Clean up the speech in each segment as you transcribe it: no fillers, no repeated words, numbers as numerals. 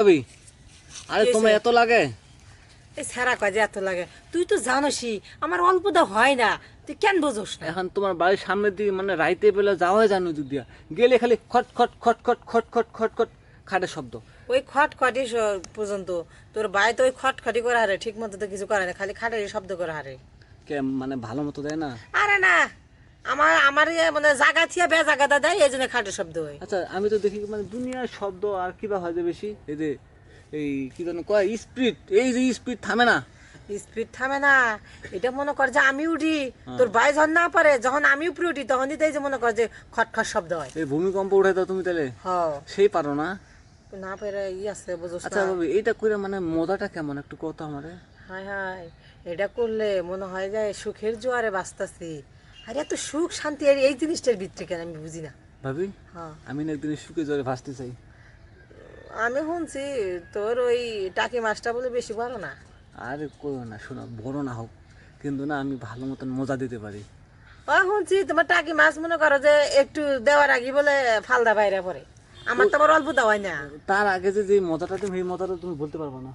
ভাবি আরে তোমার এত লাগে? এই সারা কাজে এত লাগে, তুই তো জানোসই আমার অল্প দা হয় না, তুই কেন বোঝোস না? এখন তোমার বাড়ির সামনের দিকে মানে রাইতে বেলা যাওয়া যায় নদী দিয়া, গেলে খালি খট খট খট খট খট খট খট খট খাটের শব্দ। ওই খটখটি পর্যন্ত তোর বাড়ি তো ওই খটখটি করে হারে, ঠিক মতো তো কিছু করে না, খালি খাটের শব্দ করে হারে। কে মানে ভালো মতো দেয় না? আরে না, আমার মানে জায়গা থিয়া বে জায়গাটা দেয়, এই জন্য খাটের শব্দ হয়। আচ্ছা আমি তো দেখি মানে দুনিয়ার শব্দ আর কিবা হয় যে বেশি, এই যে এই কি যেন কয় স্পিড, এই যে স্পিড থামে না। স্পিড থামে না, এটা মনে কর যে আমি উঠি, তোর ভাই যখন না পারে, যখন আমি উপরে উঠি তখনই তো এই যে মনে কর যে খটখট শব্দ হয়। এই ভূমিকম্প উঠে দাও তুমি তাহলে? হ, সেই পারো না? না পেরে আছে বুঝোস আচ্ছা না। ভাবি এইটা করে মানে মজাটা কেমন একটু কত আমারে? হায় হায়, এটা করলে মনে হয় যায় সুখের জোয়ারে বাঁচতাছি। আরে এত সুখ শান্তি আর এই জিনিসটার ভিতরে কেন আমি বুঝি না। ভাবি হ্যাঁ, আমি না একদিন সুখে জ্বরে ভাসতে চাই। আমি শুনছি তোর ওই টাকি মাছটা বলে বেশি বড় না। আরে করো না, শোনো বড় না হোক কিন্তু না আমি ভালো মতন মজা দিতে পারি। ও শুনছি তোমার টাকি মাছ মনে করো যে একটু দেওয়ার আগে বলে ফালদা বাইরে পড়ে, আমার তো আবার অল্প দেওয়াই না। তার আগে যে মজাটা তুমি এই মজাটা তুমি বলতে পারবে না।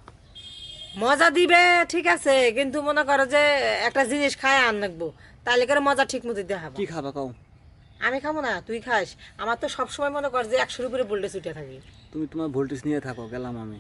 মজা দিবে ঠিক আছে, কিন্তু মনে করো যে একটা জিনিস খায় আন রাখবো, তাহলে করে মজা ঠিক মতো দেখাবো। কি খাবা কও? আমি খাবো না, তুই খাস। আমার তো সবসময় মনে কর যে 100-এর উপরে ভোল্টেজ উঠে থাকি। তুমি তোমার ভোল্টেজ নিয়ে থাকো, গেলাম আমি।